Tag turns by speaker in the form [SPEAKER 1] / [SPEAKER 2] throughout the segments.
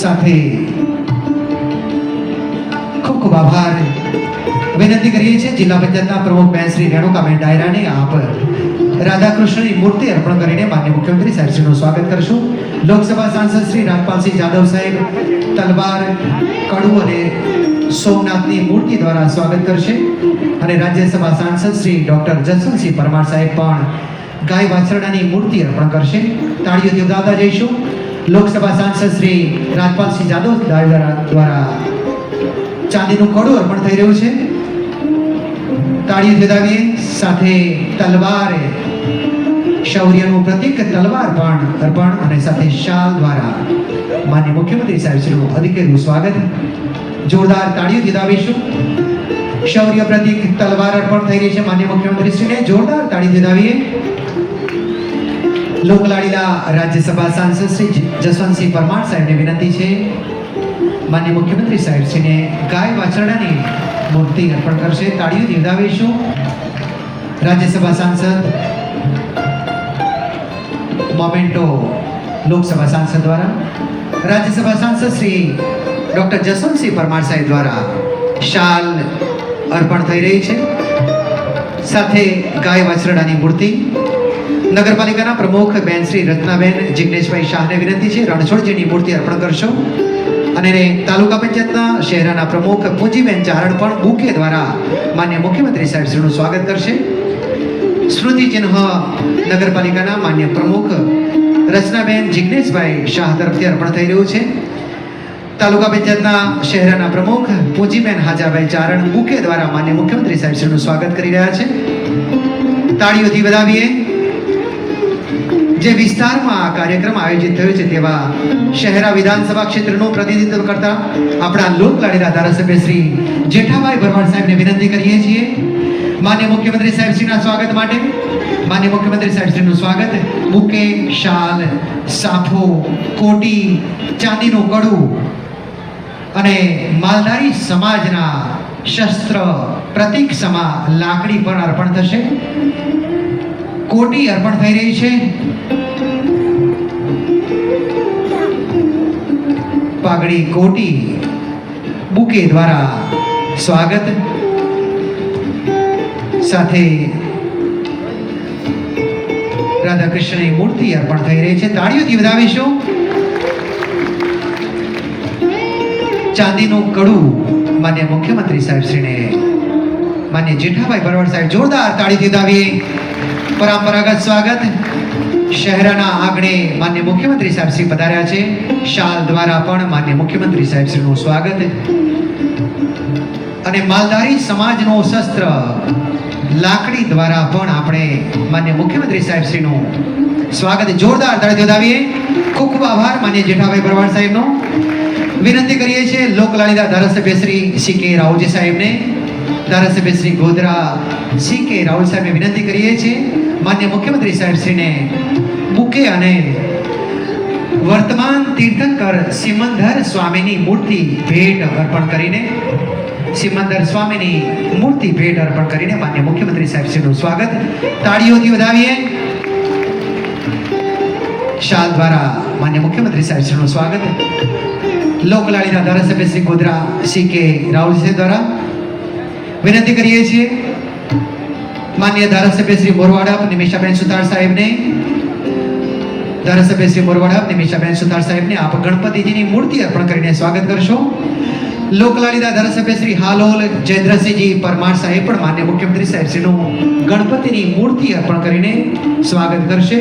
[SPEAKER 1] સાથે ખૂબ ખૂબ આભાર વિનંતી કરીએ છીએ જિલ્લા પંચાયતના પ્રમુખ બેન શ્રી રેણુકાબેન ડાયરાને આપ રાધાકૃષ્ણની મૂર્તિ અર્પણ કરીને માનનીય મુખ્યમંત્રી સાહેબશ્રીનું સ્વાગત કરશું. લોકસભા સાંસદ શ્રી રાજપાલસિંહ જાદવ સાહેબ તલવાર, કડુ અને સોમનાથની મૂર્તિ દ્વારા સ્વાગત કરશે અને રાજ્યસભા સાંસદ શ્રી ડોક્ટર જસવંતસિંહ પરમાર સાહેબ પણ ગાય વાછરડાની મૂર્તિ અર્પણ કરશે. તાળીઓથી વધાવતા જઈશું. લોકસભા સાંસદ શ્રી રાજપાલસિંહ જાદવ દ્વારા ચાંદીનું કડું અર્પણ થઈ રહ્યું છે. તાળીઓ વધાવીએ. સાથે તલવાર, શૌર્યનું પ્રતીક તલવાર પણ અર્પણ અને સાથે શાલ દ્વારા માનનીય મુખ્યમંત્રી સાહેબશ્રીનું અધિકારીનું સ્વાગત. જોરદાર તાળીઓ વધાવીશું. શૌર્ય પ્રતીક તલવાર અર્પણ થઈ રહી છે માનનીય મુખ્યમંત્રીશ્રીને. જોરદાર તાળી વધાવીએ. લોકલાડીલા રાજ્યસભા સાંસદ શ્રી જસવંતસિંહ પરમાર સાહેબને વિનંતી છે માનનીય મુખ્યમંત્રી સાહેબશ્રીને ગાય વાછરડાની મૂર્તિ અર્પણ કરશે. તાળીઓથી વધાવીશું. રાજ્યસભા સાંસદ મોમેન્ટો લોકસભા સાંસદ દ્વારા, રાજ્યસભા સાંસદ શ્રી ડોક્ટર જસવંતસિંહ પરમાર સાહેબ દ્વારા શાલ અર્પણ થઈ રહી છે. સાથે ગાય વાછરડાની મૂર્તિ. નગરપાલિકાના પ્રમુખ બેન શ્રી રત્નાબેન જિગ્નેશભાઈ શાહને વિનંતી છે રણછોડજીની મૂર્તિ અર્પણ કરશો અને તાલુકા પંચાયતના શહેરાના પ્રમુખ પૂંજીબેન ચારણ પણ બુકે દ્વારા માન્ય મુખ્યમંત્રી સાહેબશ્રીનું સ્વાગત કરશે. સ્મૃતિચિહ્ન નગરપાલિકાના માન્ય પ્રમુખ રચનાબેન જિગ્નેશભાઈ શાહ તરફથી અર્પણ થઈ રહ્યું છે. તાલુકા પંચાયતના શહેરાના પ્રમુખ પૂંજીબેન હાજાભાઈ ચારણ બુકે દ્વારા માન્ય મુખ્યમંત્રી સાહેબશ્રીનું સ્વાગત કરી રહ્યા છે. તાળીઓથી વધાવીએ. જે વિસ્તારમાં આ કાર્યક્રમ આયોજિત થયો છે તેવા શહેરા વિધાનસભા ક્ષેત્રનું પ્રતિનિધિત્વ કરતા આપણા લોકલાડીલા ધારાસભ્ય શ્રી જેઠાભાઈ ભરવાડ સાહેબને વિનંતી કરીએ છીએ માન્ય મુખ્યમંત્રી સાહેબશ્રીના સ્વાગત માટે. માન્ય મુખ્યમંત્રી સાહેબશ્રીનું સ્વાગત બુકે, શાલ, સાફો, કોટી, ચાંદીનું કડું અને માલધારી સમાજના શસ્ત્ર પ્રતીક સમા લાકડી પણ અર્પણ થશે. કોટી અર્પણ થઈ રહી છે. પાઘડી, કોટી બુકે દ્વારા સ્વાગત. સાથે રાધાકૃષ્ણની મૂર્તિ અર્પણ થઈ રહી છે. તાળીઓથી વધાવીશું. ચાંદીનું કડું માન્ય મુખ્યમંત્રી સાહેબશ્રીને માન્ય જેઠાભાઈ ભરવાડ સાહેબ જોરદાર તાળીથી વધાવીએ. પરંપરાગત સ્વાગત. શહેરાના આંગણે માન્ય મુખ્યમંત્રી સાહેબશ્રી પધાર્યા છે. શાલ દ્વારા પણ માન્ય મુખ્યમંત્રી સાહેબશ્રીનું સ્વાગત અને માલધારી સમાજનો શસ્ત્ર લાકડી દ્વારા પણ આપણે માન્ય મુખ્યમંત્રી સાહેબશ્રીનું સ્વાગત જોરદાર તાળીથી વધાવીએ. ખૂબ ખૂબ આભાર માન્ય જેઠાભાઈ ભરવાડ સાહેબનો. વિનંતી કરીએ છીએ લોકલાડીલા ધારાસભ્ય શ્રી સી કે રાવજી સાહેબને, ધારાસભ્ય શ્રી ગોધરા સી કે રાહુલ સાહેબને વિનંતી કરીએ છીએ માન્ય મુખ્યમંત્રી સાહેબશ્રીને બુકે અને વર્તમાન તીર્થંકર સિમંદર સ્વામીની મૂર્તિ ભેટ અર્પણ કરીને સિમંદર સ્વામીની મૂર્તિ ભેટ અર્પણ કરીને માન્ય મુખ્યમંત્રી સાહેબશ્રીનું સ્વાગત. તાળીઓથી વધાવીએ. શાલ દ્વારા માન્ય મુખ્યમંત્રી સાહેબશ્રીનું સ્વાગત. લોકલાડીના ધારાસભ્ય શ્રી ગોધરા સી કે રાહુલ સાહેબ દ્વારા વિનંતી કરીએ છીએ માન્ય ધારાસભ્ય શ્રી મોરવાડા નિમિષાબેન સુતાર સાહેબને, ધારાસભ્ય શ્રી મોરવાડા નિમિષાબેન સુતાર સાહેબને આપ ગણપતિજીની મૂર્તિ અર્પણ કરીને સ્વાગત કરશો. લોકલાડીના ધારાસભ્ય શ્રી હાલોલ જયેન્દ્રસિંહજી પરમાર સાહેબ પણ માન્ય મુખ્યમંત્રી સાહેબશ્રીનું ગણપતિની મૂર્તિ અર્પણ કરીને સ્વાગત કરશે.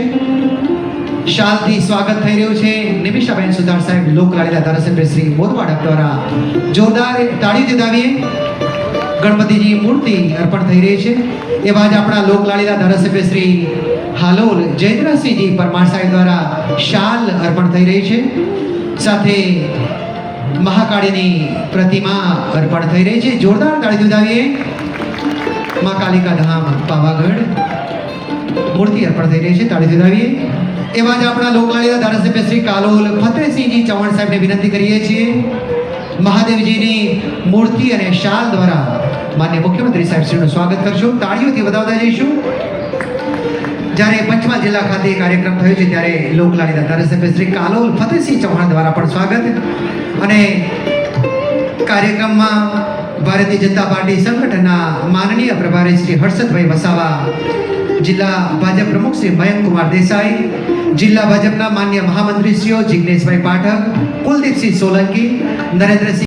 [SPEAKER 1] શાલથી સ્વાગત થઈ રહ્યું છે નિમિષાબેન સુતાર સાહેબ લોકલાડીના ધારાસભ્ય શ્રી મોરવાડા દ્વારા જોરદાર તાળી વધાવીએ. ગણપતિજી મૂર્તિ અર્પણ થઈ રહી છે. એવા જ આપણા લોકલાડીલા ધારાસભ્ય શ્રી હાલોલ જયેન્દ્રસિંહજી પરમાર સાહેબ દ્વારા શાલ અર્પણ થઈ રહી છે. સાથે મહાકાળીની પ્રતિમા અર્પણ થઈ રહી છે. જોરદાર તાળી વધાવીએ. મા કાલિકા ધામ પાવાગઢ મૂર્તિ અર્પણ થઈ રહી છે. તાળી વધાવીએ. એવા જ આપણા લોકલાડીલા ધારાસભ્ય શ્રી કાલોલ ફતેહસિંહજી ચૌહાણ સાહેબને વિનંતી કરીએ છીએ મહાદેવજીની મૂર્તિ અને શાલ દ્વારા માન્ય મુખ્યમંત્રી સાહેબશ્રીનું સ્વાગત કરશો. તાળીઓથી વધાવતા જઈશું. જ્યારે પંચમહાલ જિલ્લા ખાતે કાર્યક્રમ થયો છે ત્યારે લોકલાડીના ધારાસભ્ય શ્રી કાલોલ ફતેહસિંહ ચૌહાણ દ્વારા પણ સ્વાગત અને કાર્યક્રમમાં ભારતીય જનતા પાર્ટી સંગઠનના માનનીય પ્રભારી શ્રી હર્ષદભાઈ વસાવા, જિલ્લા ભાજપ પ્રમુખ શ્રી મયંકકુમાર દેસાઈ, જિલ્લા ભાજપના માન્ય મહામંત્રીશ્રીઓ જિગ્નેશભાઈ પાઠક, કુલદીપસિંહ સોલંકી, નરેન્દ્રસિંહ